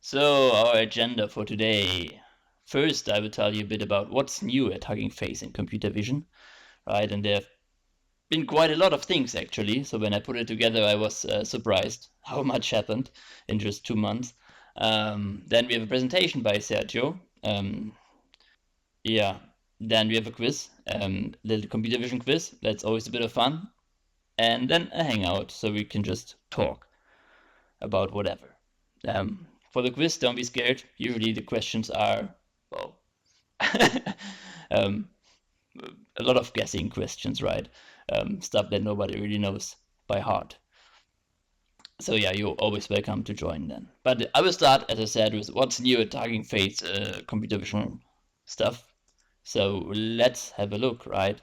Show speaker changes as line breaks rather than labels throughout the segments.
So, our agenda for today. First, I will tell you a bit about what's new at Hugging Face in computer vision, right? And there have been quite a lot of things actually. So when I put it together, I was surprised how much happened in just 2 months. Then we have a presentation by Sergio. Yeah. Then we have a quiz, little computer vision quiz. That's always a bit of fun. And then a hangout, so we can just talk about whatever. For the quiz, don't be scared. Usually the questions are, well, um, a lot of guessing questions, right? Stuff that nobody really knows by heart. So yeah, you're always welcome to join then. But I will start, as I said, with what's new at Hugging Face computer vision stuff. So let's have a look, right?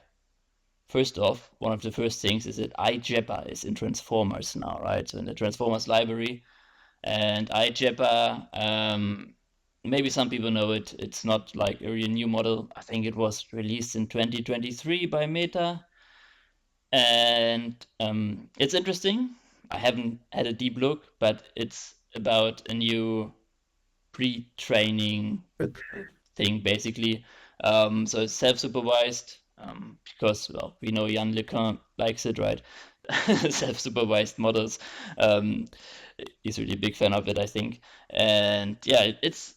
First off, one of the first things is that iJeppa is in Transformers now, right? So in the Transformers library, and iJeppa, maybe some people know it. It's not like a real new model. I think it was released in 2023 by Meta. And it's interesting. I haven't had a deep look, but it's about a new pre-training thing, basically. So it's self-supervised, because, well, we know Jan LeCun likes it, right? Self-supervised models. He's really a big fan of it, I think. And yeah, it's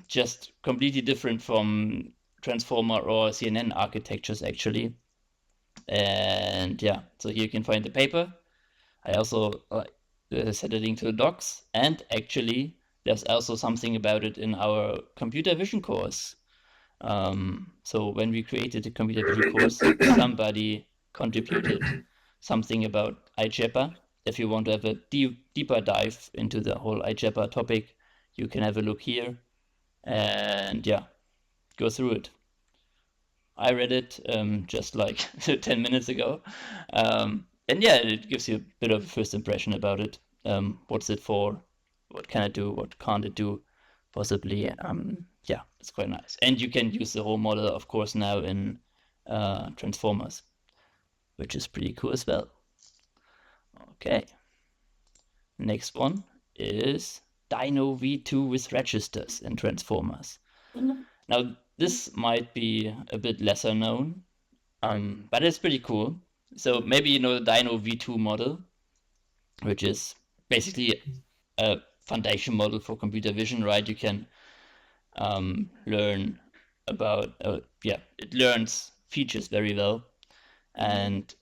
just completely different from Transformer or CNN architectures, actually. And yeah, so here you can find the paper. I also set a link to the docs, and actually there's also something about it in our computer vision course. So when we created the computer vision course, somebody contributed something about iJeppa. If you want to have a deeper dive into the whole iJeppa topic, you can have a look here and yeah, go through it. I read it just like 10 minutes ago. And yeah, it gives you a bit of a first impression about it. What's it for? What can it do? What can't it do? Possibly. Yeah, it's quite nice. And you can use the whole model, of course, now in Transformers, which is pretty cool as well. Okay. Next one is Dino V2 with registers in Transformers. Now, this might be a bit lesser known, but it's pretty cool. So maybe you know the Dino V2 model, which is basically a foundation model for computer vision, right? You can learn about, it learns features very well. And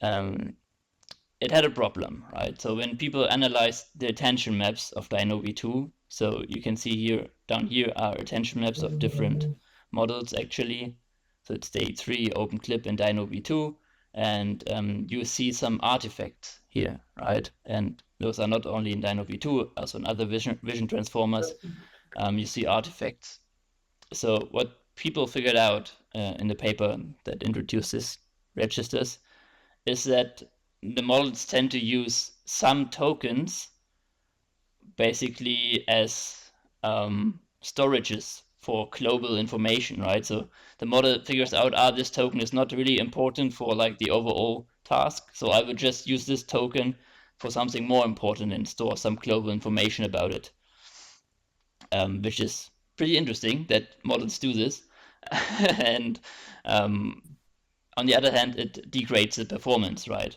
it had a problem, right? So when people analyzed the attention maps of Dino V2, so you can see here, down here are attention maps of different models actually. So it's day 3, OpenClip and Dino V2, and you see some artifacts here, right? And those are not only in Dino V2, also in other vision transformers. You see artifacts. So what people figured out in the paper that introduces registers is that the models tend to use some tokens basically as storages for global information, right? So the model figures out, this token is not really important for like the overall task, so I would just use this token for something more important and store some global information about it, which is pretty interesting that models do this. And on the other hand, it degrades the performance, right?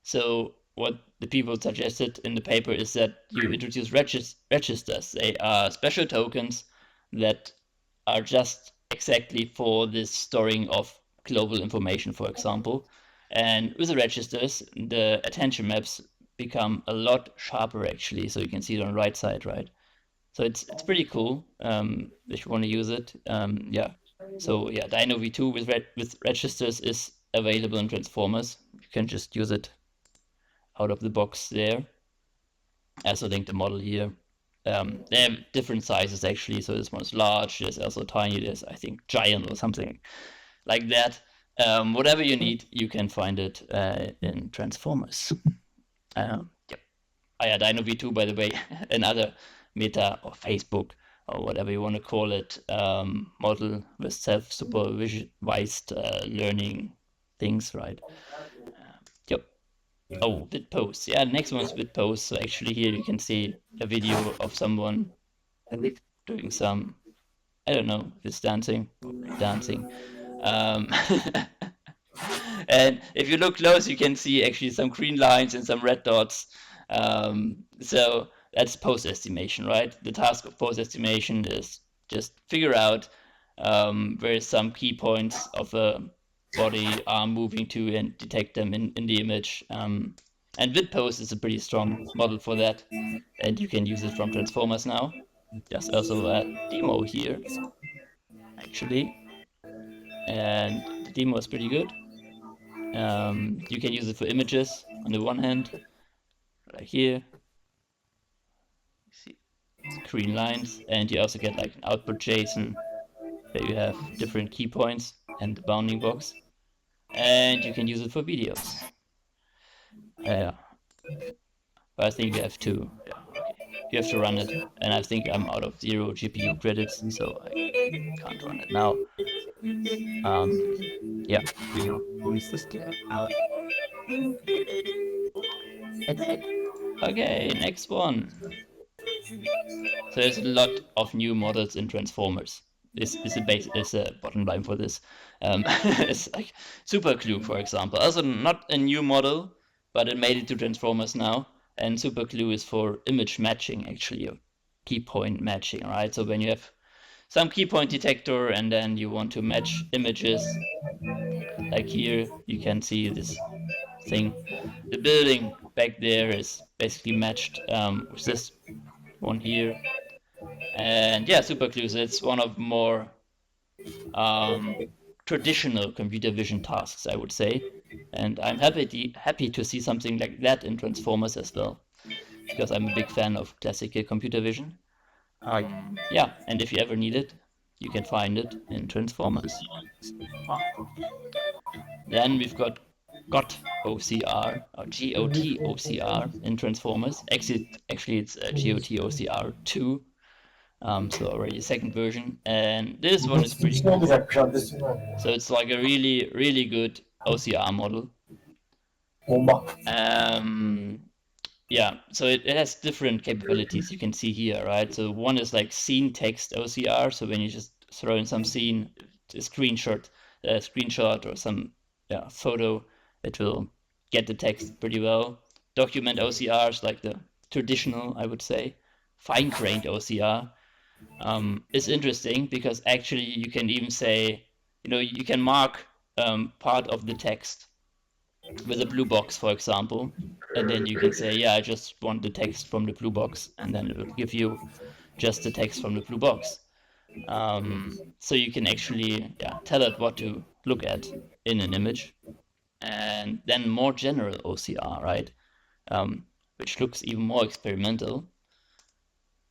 So what the people suggested in the paper is that you introduce registers. They are special tokens that are just exactly for this storing of global information, for example. And with the registers, the attention maps become a lot sharper, actually. So you can see it on the right side, right? So it's pretty cool if you want to use it. Yeah. So yeah, Dino V2 with registers is available in Transformers. You can just use it out of the box there. I also linked the model here. They have different sizes actually. So this one's large. There's also tiny. There's I think giant or something like that. Whatever you need, you can find it in Transformers. Yep. Dino V2, by the way, another Meta or Facebook or whatever you want to call it, model with self-supervised learning things, right? Yep. Oh, VidPost. Yeah, the next one is VidPost. So actually here you can see a video of someone doing some, I don't know, if it's dancing, dancing. And if you look close, you can see actually some green lines and some red dots. So that's pose estimation, right? The task of pose estimation is just figure out where some key points of a body are moving to and detect them in the image. And vidPose is a pretty strong model for that, and you can use it from transformers now. There's also a demo here, actually, and the demo is pretty good. You can use it for images on the one hand, like here, see green lines, and you also get like an output JSON where you have different key points and the bounding box, and you can use it for videos. Yeah, but I think you have to, you have to run it, and I think I'm out of 0 GPU credits, so I can't run it now. Yeah. Okay, next one. So there's a lot of new models in transformers. This is a bottom line for this. It's like SuperCLUE, for example. Also not a new model, but it made it to transformers now. And SuperCLUE is for image matching, actually, or key point matching, right? So when you have some key point detector and then you want to match images, like here, you can see this thing. The building back there is basically matched with this one here. And yeah, SuperCLUE, it's one of more traditional computer vision tasks, I would say. And I'm happy to see something like that in transformers as well, because I'm a big fan of classical computer vision. Yeah, and if you ever need it, you can find it in transformers. Then we've got GOT OCR, or GOT OCR in transformers. Actually it's GOT OCR 2. So already second version, and this one is pretty cool. So it's like a really, really good OCR model. Yeah, so it has different capabilities you can see here, right? So one is like scene text OCR, so when you just throw in some scene, a screenshot or some photo, it will get the text pretty well. Document OCRs, like the traditional, I would say. Fine-grained OCR is interesting because actually you can even say, you can mark part of the text with a blue box, for example, and then you can say, yeah, I just want the text from the blue box, and then it will give you just the text from the blue box. So you can actually tell it what to look at in an image. And then more general OCR, right? Which looks even more experimental.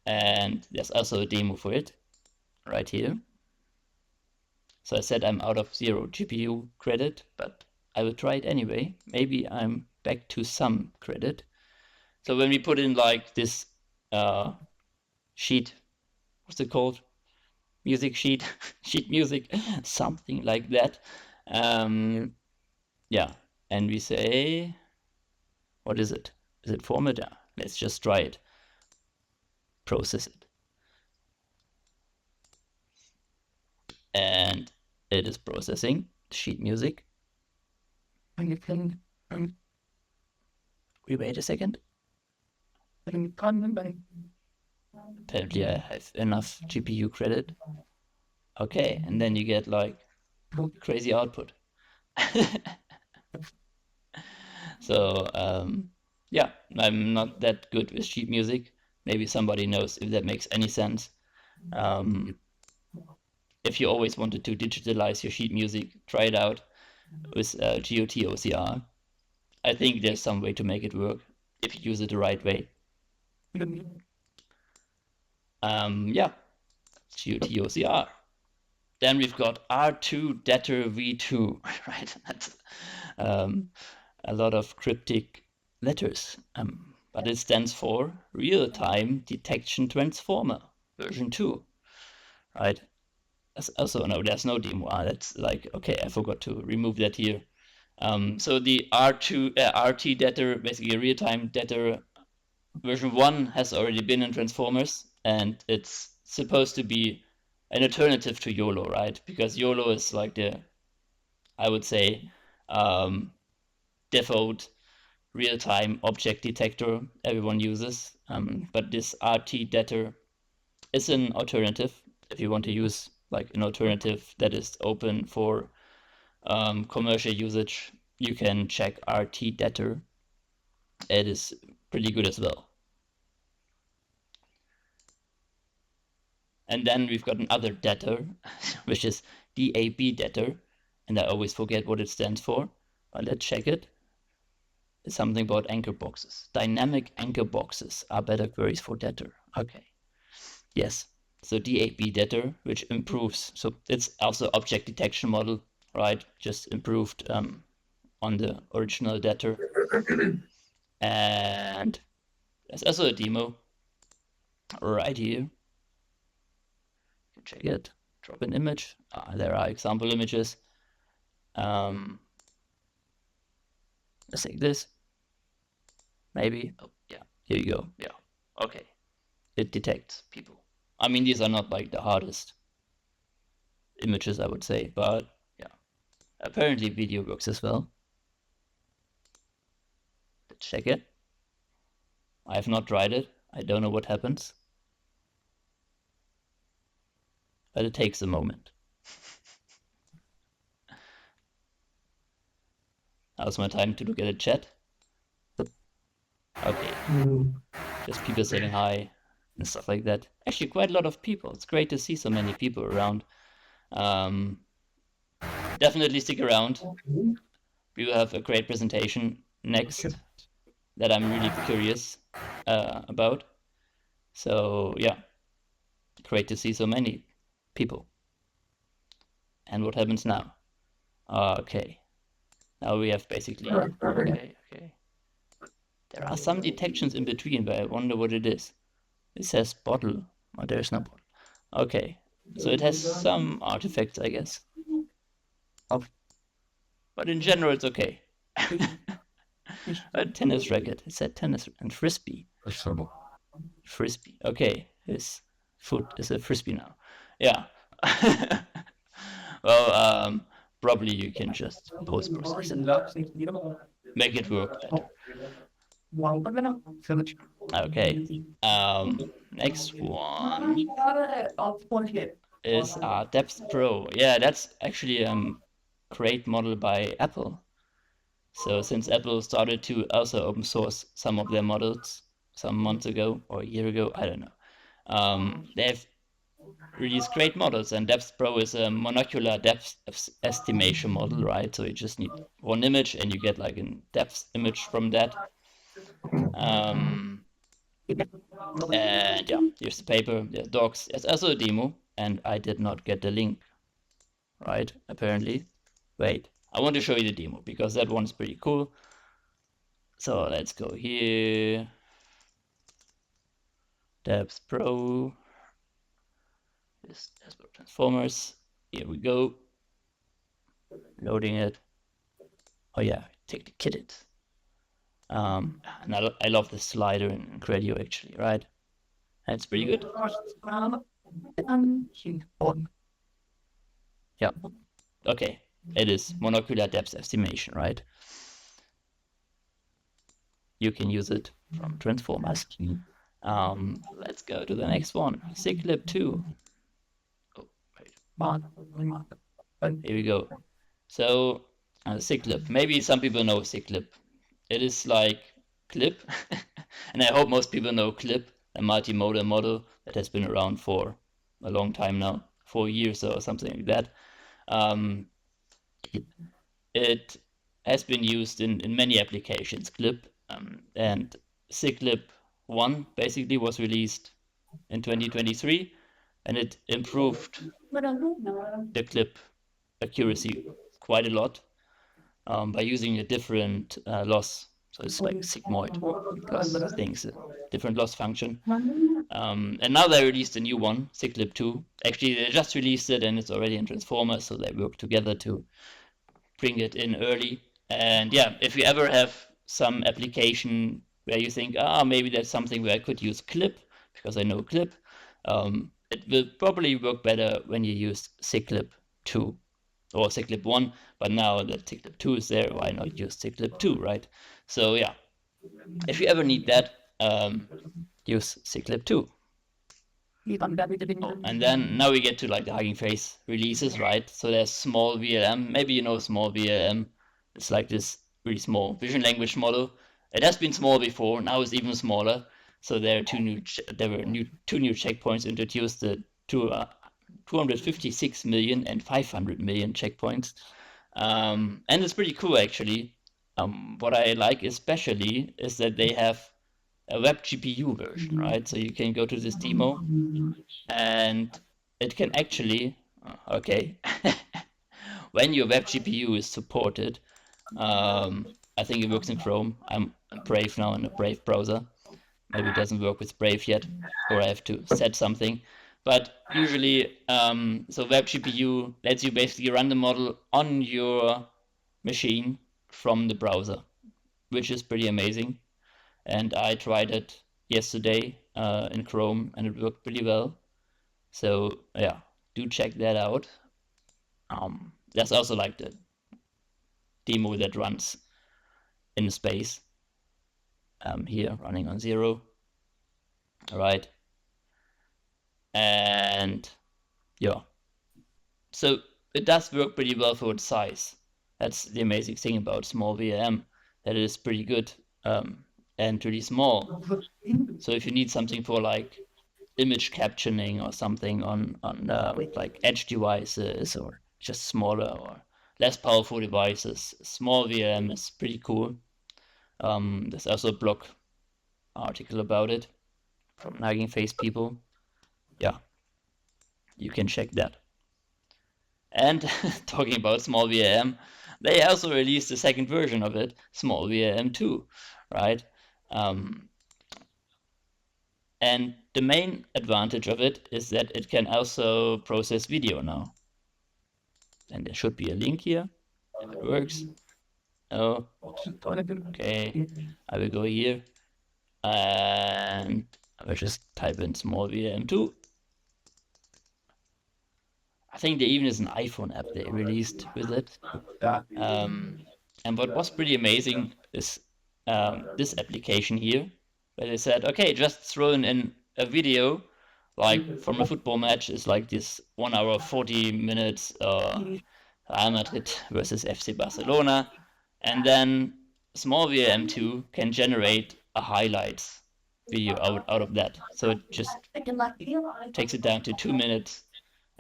And there's also a demo for it right here. So I said I'm out of 0 GPU credit, but I will try it anyway. Maybe I'm back to some credit. So when we put in like this sheet, what's it called? Music sheet, sheet music, something like that. Yeah, and we say, what is it? Is it format? Yeah, let's just try it. Process it. And it is processing sheet music. We wait a second. Apparently I have enough GPU credit. Okay, and then you get like crazy output. So yeah, I'm not that good with sheet music. Maybe somebody knows if that makes any sense. If you always wanted to digitalize your sheet music, try it out with GOT OCR. I think there's some way to make it work if you use it the right way. Yeah, GOT OCR. Then we've got R2 Detter V2, right? That's a lot of cryptic letters, but it stands for Real-Time Detection Transformer version 2, right? Also, no, there's no demo. That's like, okay, I forgot to remove that here. So the RT Detter, basically real-time Detter version 1 has already been in transformers, and it's supposed to be an alternative to YOLO, right? Because YOLO is like the, I would say, default real-time object detector everyone uses. But this RT-DETR is an alternative. If you want to use like an alternative that is open for commercial usage, you can check RT-DETR. It is pretty good as well. And then we've got another DETR, which is DAB-DETR, and I always forget what it stands for, but let's check it. It's something about anchor boxes. Dynamic anchor boxes are better queries for DETR. Okay. Yes. So DAB-DETR, which improves. So it's also object detection model, right? Just improved on the original DETR. And there's also a demo right here. You can check it. Drop an image. There are example images. Let's take this. Maybe. Oh, yeah. Here you go. Yeah. Okay. It detects people. I mean, these are not like the hardest images, I would say, but yeah. Apparently video works as well. Let's check it. I have not tried it. I don't know what happens. But it takes a moment. Now's my time to look at the chat. Okay. Just people saying hi and stuff like that. Actually, quite a lot of people. It's great to see so many people around. Definitely stick around. We will have a great presentation next that I'm really curious about. So yeah, great to see so many people. And what happens now? Okay. Now we have basically, okay. There are some detections in between, but I wonder what it is. It says bottle. Oh, there's no bottle. Okay. So it has some artifacts, I guess. But in general, it's okay. A tennis racket. It said tennis and frisbee. Frisbee. Okay. His foot is a frisbee now. Yeah. Well, probably you can just post-process it. Make it work better. Okay. Next one is Depth Pro. Yeah, that's actually a great model by Apple. So since Apple started to also open source some of their models some months ago or a year ago, I don't know. They've released great models, and Depth Pro is a monocular depth estimation model, right? So you just need one image and you get like a depth image from that. And yeah, here's the paper, the docs. It's also a demo, and I did not get the link, right? Apparently. Wait, I want to show you the demo because that one's pretty cool. So let's go here. Depth Pro. This dashboard transformers. Here we go. Loading it. Oh yeah, take the kit. And I love the slider in Gradio actually, right? That's pretty good. Yeah. Okay. It is monocular depth estimation, right? You can use it from transformers. Let's go to the next one. Ciclip 2. Oh, wait. Here we go. So, Ciclip. Maybe some people know Ciclip. It is like Clip, and I hope most people know Clip, a multimodal model that has been around for a long time now, 4 years or something like that. It has been used in many applications, Clip, and Ciclip 1 basically was released in 2023, and it improved the Clip accuracy quite a lot by using a different loss. So it's like sigmoid plus things, different loss function. And now they released a new one, Ciclip 2. Actually, they just released it and it's already in Transformers, so they work together to bring it in early. And yeah, if you ever have some application where you think, maybe that's something where I could use Clip, because I know Clip, It will probably work better when you use Ciclip 2 or Ciclip 1, but now that Ciclip 2 is there, why not use Ciclip 2, right? So yeah, if you ever need that, use Ciclip 2. And then now we get to like the Hugging Face releases, right? So there's small VLM. Maybe you know small VLM. It's like this really small vision language model. It has been small before. Now it's even smaller. So there are two new checkpoints introduced. The 256 million and 500 million checkpoints. And it's pretty cool actually. What I like especially is that they have a web GPU version, right? So you can go to this demo and it can actually, okay, when your web GPU is supported, I think it works in Chrome. I'm Brave now in a Brave browser. Maybe it doesn't work with Brave yet, or I have to set something. But usually, so web GPU lets you basically run the model on your machine from the browser, which is pretty amazing. And I tried it yesterday in Chrome, and it worked pretty well. So yeah, do check that out. There's also like the demo that runs in space here, running on 0. All right. And yeah, so it does work pretty well for its size. That's the amazing thing about small VLM, that it is pretty good and really small. So if you need something for like image captioning or something on like edge devices or just smaller or less powerful devices, small VLM is pretty cool. There's also a blog article about it from Hugging Face people. Yeah, you can check that. And talking about small VLM, they also released the second version of it, small VLM 2, right? And the main advantage of it is that it can also process video now. And there should be a link here, if it works. Oh, okay. I will go here and I will just type in small VLM2. I think there even is an iPhone app they released with it. And what was pretty amazing is this application here, where they said, okay, just throw in a video, like from a football match. It's like this 1 hour 40 minutes Real Madrid versus FC Barcelona, and then small VLM2 can generate a highlights video out of that. So it just takes it down to 2 minutes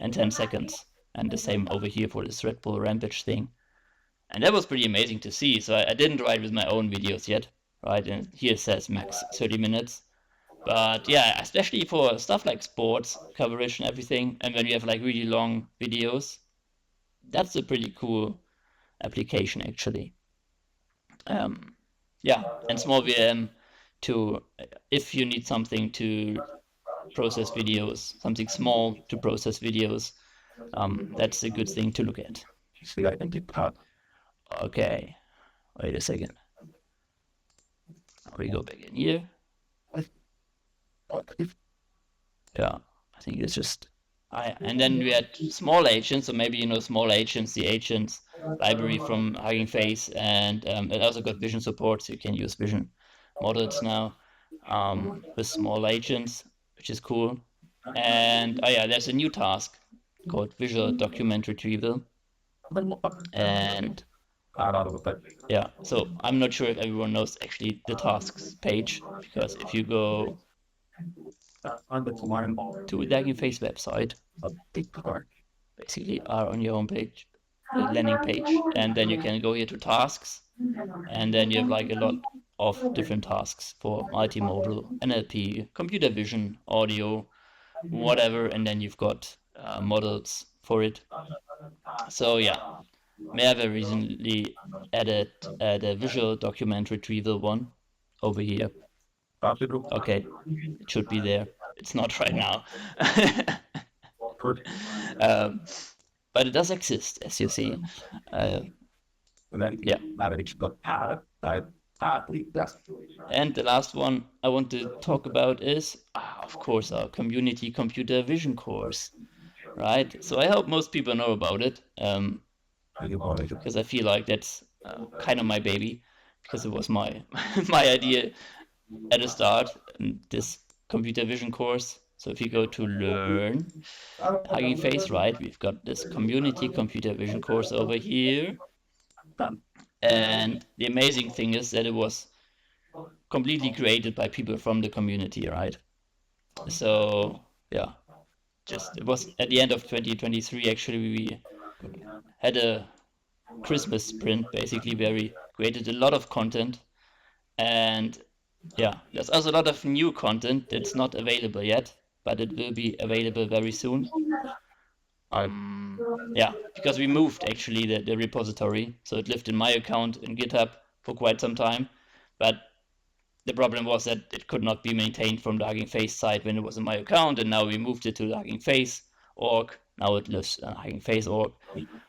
and 10 seconds. And the same over here for this Red Bull Rampage thing. And that was pretty amazing to see. So I didn't try it with my own videos yet, right? And here it says max 30 minutes. But yeah, especially for stuff like sports coverage and everything, and when you have like really long videos, that's a pretty cool application actually. Yeah, and small VLM to, if you need something to process videos, something small to process videos, that's a good thing to look at. Okay, wait a second. We go back in here. Yeah, I think it's just and then we had small agents, so maybe you know small agents, the agents library from Hugging Face, and it also got vision support, so you can use vision models now with small agents, which is cool. And oh yeah, there's a new task called Visual Document Retrieval, and yeah, so I'm not sure if everyone knows actually the tasks page, because if you go to the Hugging Face website, basically are on your homepage, the landing page, and then you can go here to tasks, and then you have like a lot of different tasks for multimodal, NLP, computer vision, audio, whatever, and then you've got models for it. So yeah, may have recently added the visual document retrieval one over here. Okay, it should be there. It's not right now. But it does exist, as you see. Yeah. And the last one I want to talk about is, of course, our community computer vision course, right? So I hope most people know about it, because I feel like that's kind of my baby, because it was my my idea at the start, this computer vision course. So if you go to learn Hugging Face, right, we've got this community computer vision course over here. And the amazing thing is that it was completely created by people from the community, right? So yeah, it was at the end of 2023. Actually, we had a Christmas sprint basically where we created a lot of content, and yeah, there's also a lot of new content that's not available yet, but it will be available very soon. Yeah, because we moved actually the repository, so it lived in my account in GitHub for quite some time, but the problem was that it could not be maintained from the Hugging Face side when it was in my account, and now we moved it to the Hugging Face org. Now it lives in Hugging Face org,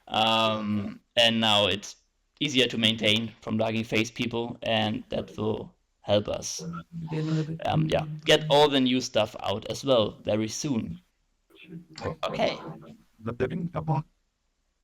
and now it's easier to maintain from the Hugging Face people, and that will help us get all the new stuff out as well very soon. Okay.